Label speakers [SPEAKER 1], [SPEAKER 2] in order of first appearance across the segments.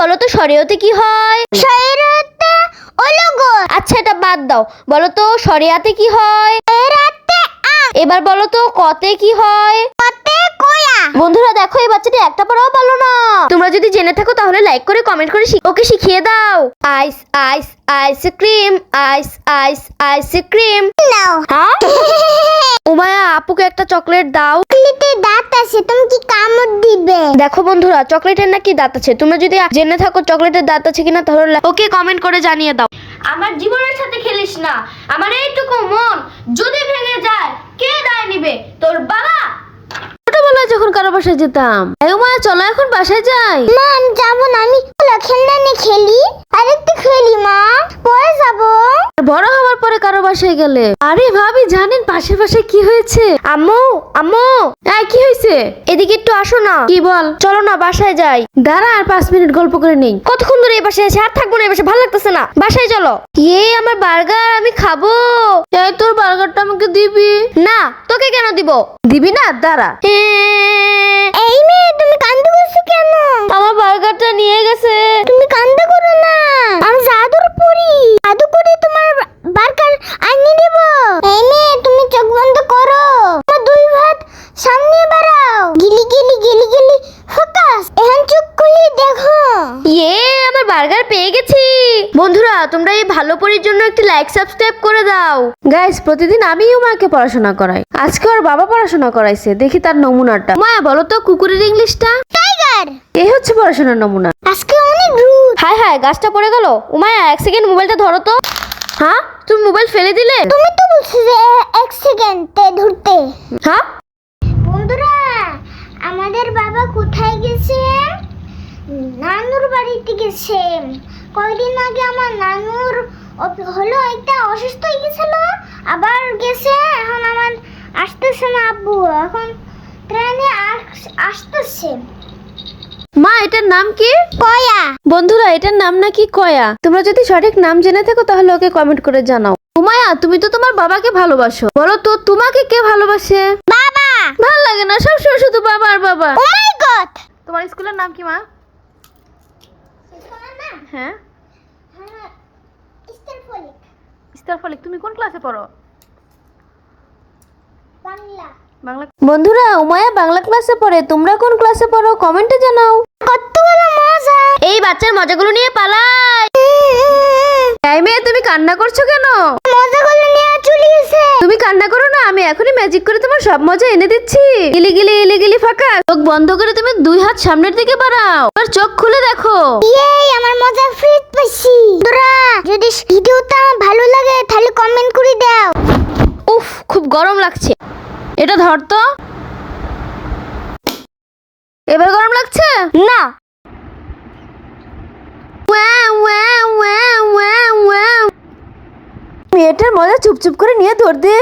[SPEAKER 1] বলো তো শরীয়তে কি হয়?
[SPEAKER 2] শরীয়তে ওলগো।
[SPEAKER 1] আচ্ছা এটা বাদ দাও, বলো তো শরিয়াতে কি হয়?
[SPEAKER 2] শরীয়তে আম।
[SPEAKER 1] এবার বলো তো কতে কি হয়?
[SPEAKER 2] কতে কয়া।
[SPEAKER 1] বন্ধুরা দেখো এই বাচ্চাটি একটা পড়াও পারলো না। তোমরা যদি জেনে থাকো তাহলে লাইক করে কমেন্ট করে ওকে শিখিয়ে দাও। আইস আইস আইসক্রিম, আইস আইস আইসক্রিম।
[SPEAKER 2] নাও।
[SPEAKER 1] হ্যাঁ উমায়া আপুকে একটা চকলেট দাও।
[SPEAKER 2] চকলেটে দাঁত আছে, তুমি কি কামড় দিবে?
[SPEAKER 1] দেখো বন্ধুরা চকলেটের নাকি দাঁত আছে, তোমরা যদি জেনে থাকো চকলেটের দাঁত আছে কিনা তাহলে ওকে কমেন্ট করে জানিয়ে দাও। আমার জীবনের সাথে খেলিস না, আমার এইটুকু মন যদি ভেঙে যায় কে দায় নিবে? তোর বাবা। ছোটবেলায় যখন কারো বাসায় যেতাম, উমায়া চলো এখন বাসায় যাই।
[SPEAKER 2] মা আমি যাবো না, আমি খেলনা নিয়ে খেলি। আরেকটু খেলি মা, পরে যাবো।
[SPEAKER 1] বড় হওয়ার পরে কারো বাসায় গেলে, আরে ভাবি জানেন পাশের বাসায় কি হয়েছে? আম্মু আম্মু এই কি হয়েছে? এদিকে একটু আসো না। কি বল? চলো না বাসায় যাই। দাঁড়া আর 5 মিনিট গল্প করে নেই। কতক্ষণ ধরে এই বাসায় আছে, আর থাকবো না এই বাসায়, ভালো লাগতেছে না, বাসায় চলো। আমার বার্গার আমি খাবো। এই তোর বার্গারটা আমাকে দিবি? না তোকে কেন দিব? দিবি না? দাঁড়া।
[SPEAKER 2] এই মেয়ে তুমি কান্দে করছো কেন?
[SPEAKER 1] আমার বার্গারটা নিয়ে গেছে।
[SPEAKER 2] তুমি কান্দে করো না, আমি জাদুর পড়ি, জাদু করে তোমার বার্গার আনিয়ে দেব। এই মেয়ে তুমি চোখ বন্ধ করো, তোমার দুই হাত সামনে বাড়াও, গিলি গিলি গিলি গিলি ফোকাস। এখন চোখ খুলে দেখো।
[SPEAKER 1] আমার বার্গার পেয়ে গেছি। বন্ধুরা তোমরা এই ভালো পরির জন্য একটি লাইক সাবস্ক্রাইব করে দাও। গাইস প্রতিদিন আমিও মাকে পড়াশোনা করাই, আজকে ওর বাবা পড়াশোনা করাইছে, দেখি তার নমুনাটা। মায়া বলো তো কুকুরের ইংলিশটা?
[SPEAKER 2] টাইগার।
[SPEAKER 1] এই হচ্ছে পড়াশোনার নমুনা।
[SPEAKER 2] আজকে অনেক রুদ।
[SPEAKER 1] হায় হায় গাছটা পড়ে গেল। উমায়া 1 সেকেন্ড মোবাইলটা ধরো তো। হ্যাঁ তুমি মোবাইল ফেলে দিলে?
[SPEAKER 2] তুমি তো বলছো যে 1 সেকেন্ডে ধরতে।
[SPEAKER 1] হ্যাঁ
[SPEAKER 2] বন্ধুরা আমাদের বাবা কোথায় গেছে? নানুর বাড়িতে গেছে। কয়দিন আগে আমার নানুর হলো একটা অসুস্থ হয়ে গেছিল, আবার গেছে। এখন আমার আসতেছে না আব্বু, এখন ট্রেনে আসতেছে।
[SPEAKER 1] মা এটার নাম কি?
[SPEAKER 2] কয়া।
[SPEAKER 1] বন্ধুরা এটার নাম নাকি কয়া। তোমরা যদি সঠিক নাম জেনে থাকো তাহলে ওকে কমেন্ট করে জানাও। উমায়া তুমি তো তোমার বাবাকে ভালোবাসো, বলো তো তোমাকে কে ভালোবাসে?
[SPEAKER 2] বাবা।
[SPEAKER 1] ভালো লাগে না সবসময় শুধু বাবা আর বাবা।
[SPEAKER 2] ও মাই গড।
[SPEAKER 1] তোমার স্কুলের নাম কি মা? হ্যাঁ ইস্তার ফলিক। তুমি কোন ক্লাসে পড়ো?
[SPEAKER 2] বাংলা।
[SPEAKER 1] বাংলা। বন্ধুরা উমায়া বাংলা ক্লাসে পড়ে, তোমরা কোন ক্লাসে পড়ো কমেন্টে জানাও।
[SPEAKER 2] কতগুলো মজা।
[SPEAKER 1] এই বাচ্চার মজাগুলো নিয়ে পালাই। এই মেয়ে তুমি কান্না করছো কেন?
[SPEAKER 2] মজাগুলো নিয়ে চলে গেছে।
[SPEAKER 1] তুমি কান্না করো না, আমি এখনই ম্যাজিক করে তোমার সব মজা এনে দিচ্ছি। গিলি গিলি ইলি গিলি ফাঁকা। চোখ বন্ধ করে তুমি 2 হাত সামনের দিকে বাড়াও, আর চোখ খুলে দেখো।
[SPEAKER 2] আমার মজা ফিট পাইছি। বন্ধুরা যদি ভিডিওটা ভালো লাগে তাহলে কমেন্ট করে দাও।
[SPEAKER 1] উফ খুব গরম লাগছে। এটা ধর তো। এবার গরম লাগছে না? মেয়েটার মজা চুপচুপ করে নিয়ে ধর দে।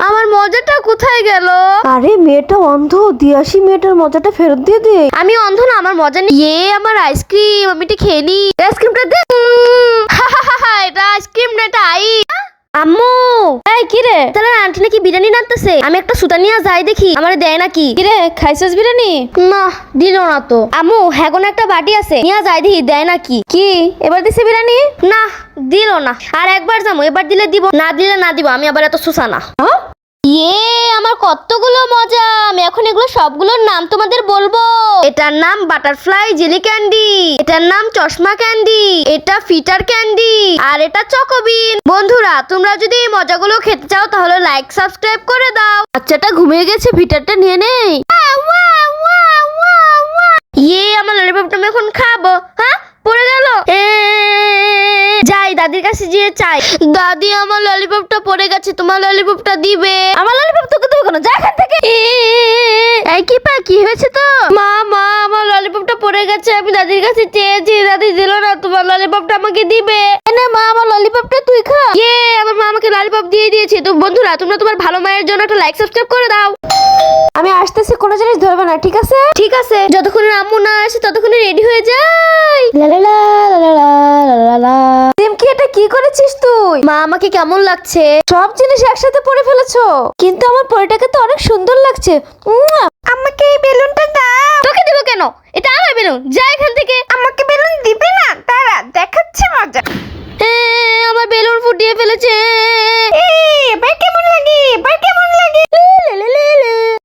[SPEAKER 1] আমার মজাটা কোথায় গেল? আরে মেয়েটা অন্ধ, দিয়াসি মেয়েটার মজাটা ফেরত দিয়ে দে। আমি অন্ধ না, আমার মজা নেই। আমার আইসক্রিম, আমি এটা খেয়ে নি। আইসক্রিমটা দে। এটা আইসক্রিম না, এটা আইস। আম্মু এই কি রে? তাহলে আন্টি নাকি বিরিয়ানি নাড়তেছে, আমি একটা সুতা নিয়ে যাই দেখি আমার দেয় নাকি। কি রে খাইছস বিরিয়ানি? না দিল না তো। আম্মু হ্যাগন একটা বাটি আছে, নিয়ে যাই দেখি দেয় নাকি। কি এবার দিছে বিরিয়ানি? না দিল না। আর একবার যাবো, এবার দিলে দিব, না দিলে না দিব। আমি আবার এত সুসা না। আমার কতগুলো মজা, আমি এখন এগুলো সবগুলোর নাম তোমাদের বলবো। এটার নাম বাটারফ্লাই জেলি ক্যান্ডি, এটার নাম চশমা ক্যান্ডি, এটা ফিটার ক্যান্ডি, আর এটা চকোবিন। বন্ধুরা তোমরা যদি এই মজাগুলো খেতে চাও তাহলে লাইক সাবস্ক্রাইব করে দাও। বাচ্চাটা ঘুমিয়ে গেছে, ফিটারটা নিয়ে নেই। আমার ললিপপটা আমি এখন খাবো। হ্যাঁ পড়ে গেল। যাই দাদির কাছে গিয়ে চাই, দাদি আমার ললিপপটা পড়ে গেছে, তোমার ললিপপটা দিবে? আমার ললিপপ তোকে দেবো কেন, যা এখান থেকে। এই কি পা কি হয়েছে তো? মা মা আমার ললিপপটা পড়ে গেছে, আমি দাদির কাছে চেয়েছি, দাদি দিল না, তোমার ললিপপটা আমাকে দিবে? না মা আমার ললিপপটা তুই খা। আমার মা আমাকে ললিপপ দিয়ে দিয়েছে। তো বন্ধুরা তোমরা তোমার ভালো মায়ের জন্য একটা লাইক সাবস্ক্রাইব করে দাও। আমি আসতেছি, কোনো জিনিস ধরবে না, ঠিক আছে? ঠিক আছে, যতক্ষণ আম্মু না আসে ততক্ষণে রেডি হয়ে যাই। লালালা লালালা লালালা। কি এটা কি করেছিস তুই? মা আমাকে কেমন লাগছে? সব জিনিস একসাথে পরে ফেলেছো, কিন্তু আমার পরিটাকে তো অনেক সুন্দর লাগছে। আমাকে এই বেলুনটা দাও। তোকে দেব কেন? এটা আমার বেলুন, যা এখান থেকে। আমাকে বেলুন দিবে মজা।